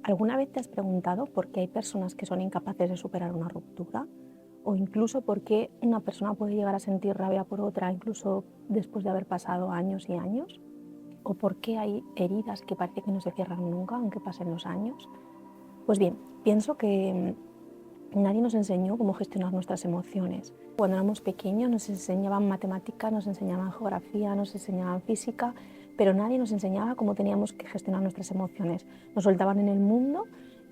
¿Alguna vez te has preguntado por qué hay personas que son incapaces de superar una ruptura? O incluso por qué una persona puede llegar a sentir rabia por otra, incluso después de haber pasado años y años? ¿O por qué hay heridas que parece que no se cierran nunca, aunque pasen los años? Pues bien, pienso que nadie nos enseñó cómo gestionar nuestras emociones. Cuando éramos pequeños nos enseñaban matemáticas, nos enseñaban geografía, nos enseñaban física, pero nadie nos enseñaba cómo teníamos que gestionar nuestras emociones. Nos soltaban en el mundo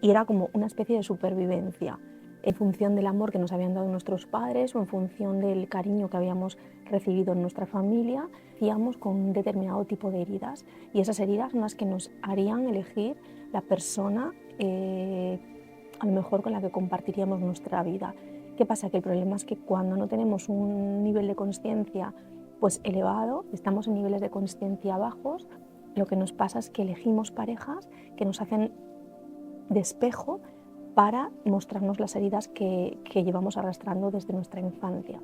y era como una especie de supervivencia en función del amor que nos habían dado nuestros padres o en función del cariño que habíamos recibido en nuestra familia, hacíamos con un determinado tipo de heridas y esas heridas son las que nos harían elegir la persona a lo mejor con la que compartiríamos nuestra vida. ¿Qué pasa? Que el problema es que cuando no tenemos un nivel de consciencia pues elevado, estamos en niveles de consciencia bajos, lo que nos pasa es que elegimos parejas que nos hacen de espejo para mostrarnos las heridas que llevamos arrastrando desde nuestra infancia.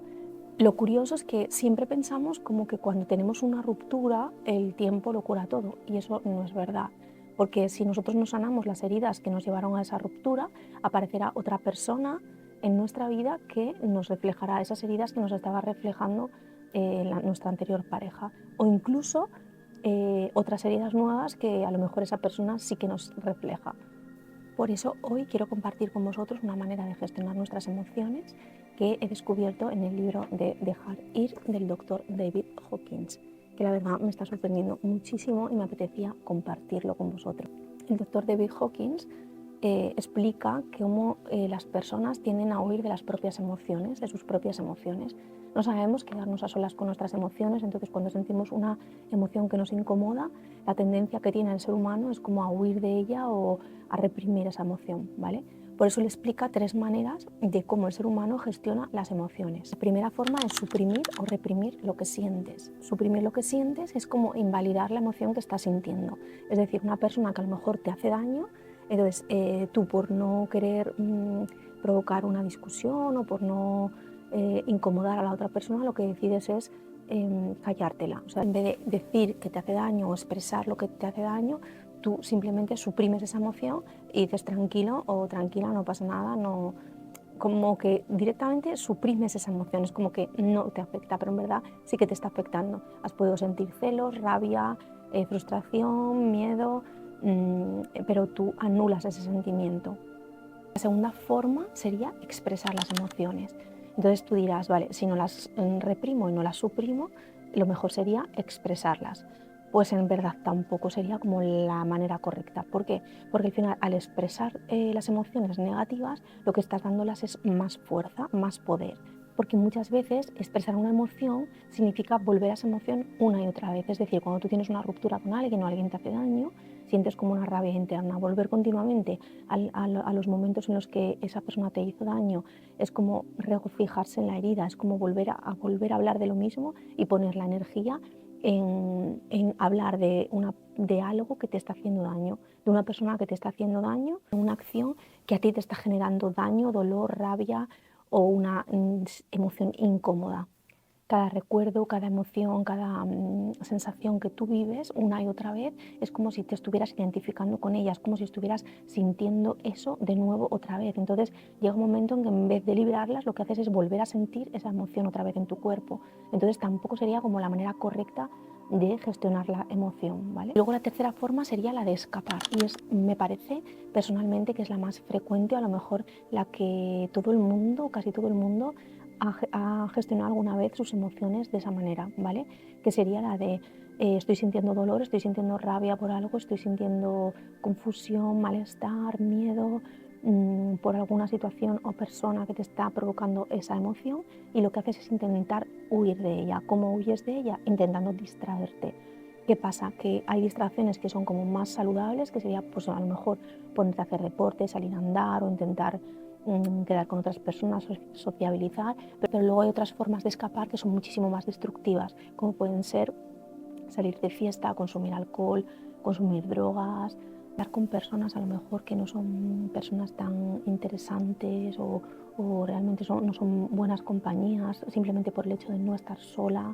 Lo curioso es que siempre pensamos como que cuando tenemos una ruptura el tiempo lo cura todo y eso no es verdad, porque si nosotros no sanamos las heridas que nos llevaron a esa ruptura, aparecerá otra persona en nuestra vida que nos reflejará esas heridas que nos estaba reflejando nuestra anterior pareja o incluso otras heridas nuevas que a lo mejor esa persona sí que nos refleja. Por eso hoy quiero compartir con vosotros una manera de gestionar nuestras emociones que he descubierto en el libro de Dejar ir del doctor David Hawkins, que la verdad me está sorprendiendo muchísimo y me apetecía compartirlo con vosotros. El doctor David Hawkins explica cómo las personas tienden a huir de las propias emociones, de sus propias emociones. No sabemos quedarnos a solas con nuestras emociones, entonces cuando sentimos una emoción que nos incomoda, la tendencia que tiene el ser humano es como a huir de ella o a reprimir esa emoción, ¿vale? Por eso le explica 3 maneras de cómo el ser humano gestiona las emociones. La primera forma es suprimir o reprimir lo que sientes. Suprimir lo que sientes es como invalidar la emoción que estás sintiendo. Es decir, una persona que a lo mejor te hace daño, entonces tú por no querer provocar una discusión o por no incomodar a la otra persona, lo que decides es callártela. O sea, en vez de decir que te hace daño o expresar lo que te hace daño, tú simplemente suprimes esa emoción y dices tranquilo o tranquila, no pasa nada, no, como que directamente suprimes esa emoción, es como que no te afecta, pero en verdad sí que te está afectando. Has podido sentir celos, rabia, frustración, miedo, pero tú anulas ese sentimiento. La segunda forma sería expresar las emociones. Entonces tú dirás, vale, si no las reprimo y no las suprimo, lo mejor sería expresarlas. Pues en verdad tampoco sería como la manera correcta. ¿Por qué? Porque al final al expresar las emociones negativas, lo que estás dándolas es más fuerza, más poder. Porque muchas veces expresar una emoción significa volver a esa emoción una y otra vez. Es decir, cuando tú tienes una ruptura con alguien o alguien te hace daño, sientes como una rabia interna. Volver continuamente a los momentos en los que esa persona te hizo daño es como regocijarse en la herida, es como volver a volver a hablar de lo mismo y poner la energía en hablar de algo que te está haciendo daño, de una persona que te está haciendo daño, de una acción que a ti te está generando daño, dolor, rabia o una emoción incómoda. Cada recuerdo, cada emoción, cada sensación que tú vives una y otra vez es como si te estuvieras identificando con ella, es como si estuvieras sintiendo eso de nuevo otra vez. Entonces llega un momento en que en vez de liberarlas, lo que haces es volver a sentir esa emoción otra vez en tu cuerpo. Entonces tampoco sería como la manera correcta de gestionar la emoción, ¿vale? Luego la tercera forma sería la de escapar y me parece personalmente que es la más frecuente, a lo mejor la que todo el mundo, casi todo el mundo ha gestionado alguna vez sus emociones de esa manera, ¿vale? Que sería la de estoy sintiendo dolor, estoy sintiendo rabia por algo, estoy sintiendo confusión, malestar, miedo por alguna situación o persona que te está provocando esa emoción y lo que haces es intentar huir de ella. ¿Cómo huyes de ella? Intentando distraerte. ¿Qué pasa? Que hay distracciones que son como más saludables, que sería pues a lo mejor ponerte a hacer deporte, salir a andar o intentar quedar con otras personas, sociabilizar, pero luego hay otras formas de escapar que son muchísimo más destructivas, como pueden ser salir de fiesta, consumir alcohol, consumir drogas, estar con personas a lo mejor que no son personas tan interesantes o realmente no son buenas compañías, simplemente por el hecho de no estar sola.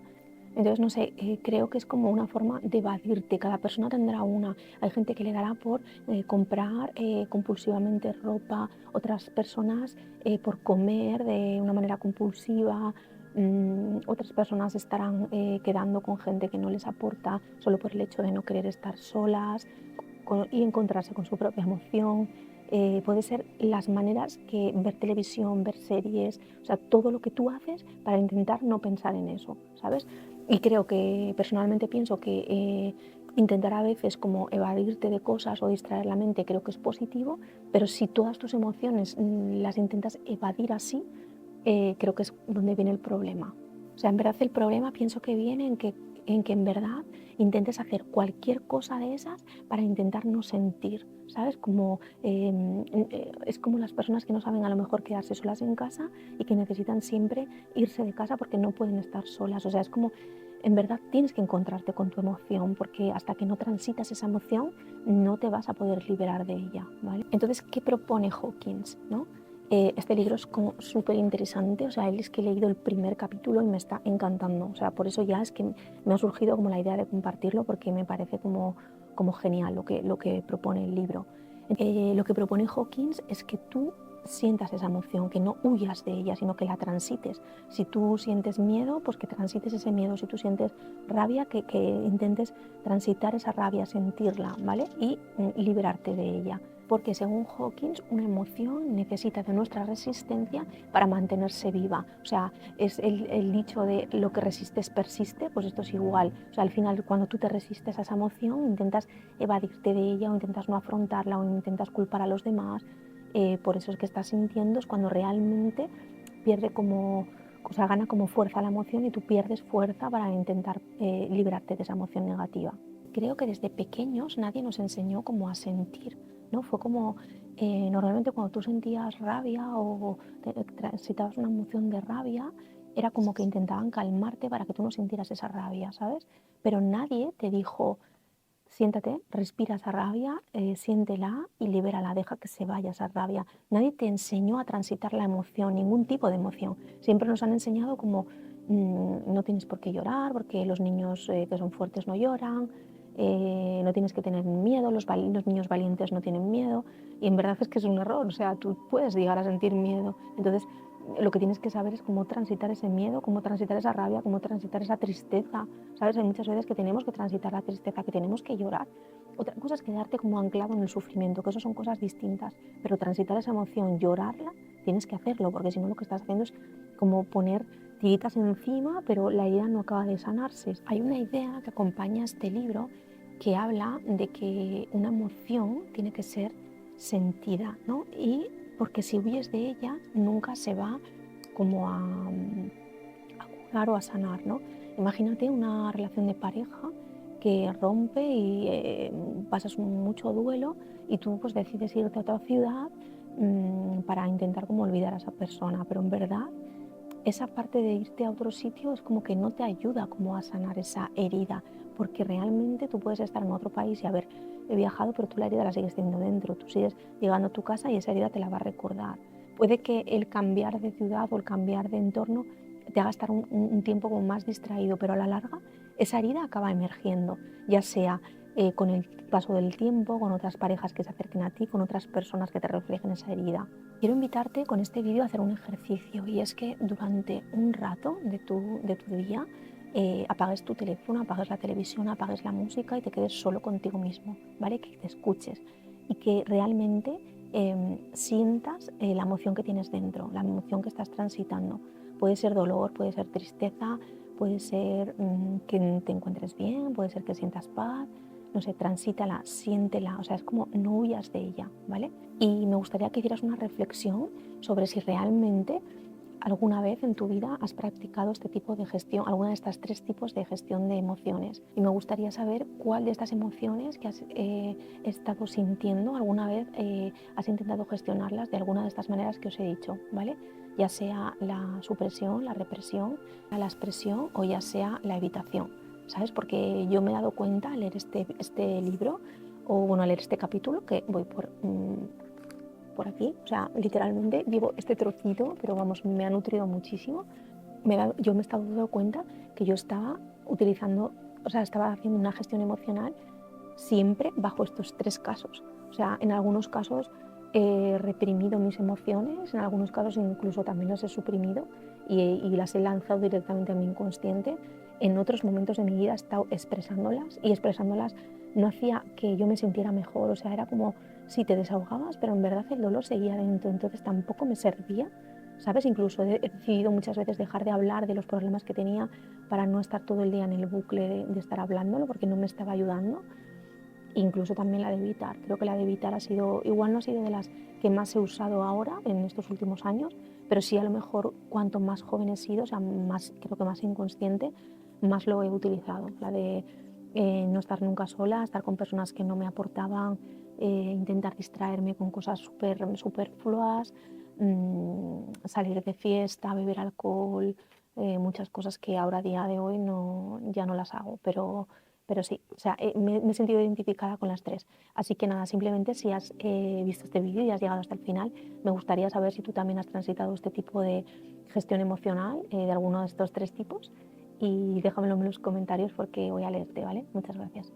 Entonces, no sé, creo que es como una forma de evadirte. Cada persona tendrá una. Hay gente que le dará por comprar compulsivamente ropa, otras personas por comer de una manera compulsiva, otras personas estarán quedando con gente que no les aporta solo por el hecho de no querer estar solas y encontrarse con su propia emoción. Puede ser las maneras que ver televisión, ver series, o sea, todo lo que tú haces para intentar no pensar en eso, ¿sabes? Y creo que personalmente pienso que intentar a veces como evadirte de cosas o distraer la mente creo que es positivo, pero si todas tus emociones las intentas evadir así, creo que es donde viene el problema. O sea, en verdad el problema pienso que viene en que en verdad intentes hacer cualquier cosa de esas para intentar no sentir, ¿sabes? Como, es como las personas que no saben a lo mejor quedarse solas en casa y que necesitan siempre irse de casa porque no pueden estar solas. O sea, es como, en verdad tienes que encontrarte con tu emoción porque hasta que no transitas esa emoción no te vas a poder liberar de ella, ¿vale? Entonces, ¿qué propone Hawkins, no? Este libro es como súper interesante, o sea, él es que he leído el primer capítulo y me está encantando, o sea, por eso ya es que me ha surgido como la idea de compartirlo porque me parece como genial lo que propone el libro. Lo que propone Hawkins es que tú sientas esa emoción, que no huyas de ella, sino que la transites. Si tú sientes miedo, pues que transites ese miedo. Si tú sientes rabia, que intentes transitar esa rabia, sentirla, ¿vale? Y liberarte de ella. Porque según Hawkins, una emoción necesita de nuestra resistencia para mantenerse viva. O sea, es el dicho de lo que resistes persiste, pues esto es igual. O sea, al final, cuando tú te resistes a esa emoción, intentas evadirte de ella o intentas no afrontarla o intentas culpar a los demás. Por eso es que estás sintiendo, es cuando realmente pierde como, o sea, gana como fuerza la emoción y tú pierdes fuerza para intentar liberarte de esa emoción negativa. Creo que desde pequeños nadie nos enseñó cómo a sentir, ¿no? Fue como, normalmente cuando tú sentías rabia o transitabas una emoción de rabia, era como que intentaban calmarte para que tú no sintieras esa rabia, ¿sabes? Pero nadie te dijo, siéntate, respira esa rabia, siéntela y libérala, deja que se vaya esa rabia. Nadie te enseñó a transitar la emoción, ningún tipo de emoción. Siempre nos han enseñado como no tienes por qué llorar, porque los niños que son fuertes no lloran, no tienes que tener miedo, los niños valientes no tienen miedo. Y en verdad es que es un error, o sea, tú puedes llegar a sentir miedo. Entonces, lo que tienes que saber es cómo transitar ese miedo, cómo transitar esa rabia, cómo transitar esa tristeza, ¿sabes? Hay muchas veces que tenemos que transitar la tristeza, que tenemos que llorar. Otra cosa es quedarte como anclado en el sufrimiento, que eso son cosas distintas, pero transitar esa emoción, llorarla, tienes que hacerlo, porque si no lo que estás haciendo es como poner tiritas encima, pero la herida no acaba de sanarse. Hay una idea que acompaña este libro que habla de que una emoción tiene que ser sentida, ¿no? Y porque si huyes de ella, nunca se va como a curar o a sanar, ¿no? Imagínate una relación de pareja que rompe y pasas mucho duelo y tú pues decides irte a otra ciudad para intentar como olvidar a esa persona, pero en verdad esa parte de irte a otro sitio es como que no te ayuda como a sanar esa herida, porque realmente tú puedes estar en otro país y haber viajado, pero tú la herida la sigues teniendo dentro, tú sigues llegando a tu casa y esa herida te la va a recordar. Puede que el cambiar de ciudad o el cambiar de entorno te haga estar un tiempo como más distraído, pero a la larga esa herida acaba emergiendo, ya sea con el paso del tiempo, con otras parejas que se acerquen a ti, con otras personas que te reflejen esa herida. Quiero invitarte con este vídeo a hacer un ejercicio y es que durante un rato de tu día apagues tu teléfono, apagues la televisión, apagues la música y te quedes solo contigo mismo, ¿vale? Que te escuches y que realmente sientas la emoción que tienes dentro, la emoción que estás transitando. Puede ser dolor, puede ser tristeza, puede ser que te encuentres bien, puede ser que sientas paz, no sé, transítala, siéntela, o sea, es como no huyas de ella, ¿vale? Y me gustaría que hicieras una reflexión sobre si realmente alguna vez en tu vida has practicado este tipo de gestión, alguna de estas tres tipos de gestión de emociones. Y me gustaría saber cuál de estas emociones que has estado sintiendo alguna vez has intentado gestionarlas de alguna de estas maneras que os he dicho, ¿vale? Ya sea la supresión, la represión, la expresión o ya sea la evitación, ¿sabes? Porque yo me he dado cuenta al leer este libro o bueno, al leer este capítulo que voy por aquí, o sea, literalmente llevo este trocito, pero vamos, me ha nutrido muchísimo. Yo me he estado dando cuenta que yo estaba utilizando, o sea, estaba haciendo una gestión emocional siempre bajo estos 3 casos. O sea, en algunos casos he reprimido mis emociones, en algunos casos incluso también las he suprimido y las he lanzado directamente a mi inconsciente. En otros momentos de mi vida he estado expresándolas y expresándolas no hacía que yo me sintiera mejor, o sea, era como si te desahogabas, pero en verdad el dolor seguía dentro, entonces tampoco me servía, ¿sabes? Incluso he decidido muchas veces dejar de hablar de los problemas que tenía para no estar todo el día en el bucle de estar hablándolo porque no me estaba ayudando. Incluso también la de evitar. Creo que la de evitar ha sido, igual no ha sido de las que más he usado ahora en estos últimos años, pero sí a lo mejor cuanto más joven he sido, o sea, más, creo que más inconsciente, más lo he utilizado. La de no estar nunca sola, estar con personas que no me aportaban, intentar distraerme con cosas súper superfluas, salir de fiesta, beber alcohol, muchas cosas que ahora a día de hoy no, ya no las hago, pero sí, o sea, me he sentido identificada con las 3. Así que nada, simplemente si has visto este vídeo y has llegado hasta el final, me gustaría saber si tú también has transitado este tipo de gestión emocional de alguno de estos 3 tipos y déjamelo en los comentarios porque voy a leerte, ¿vale? Muchas gracias.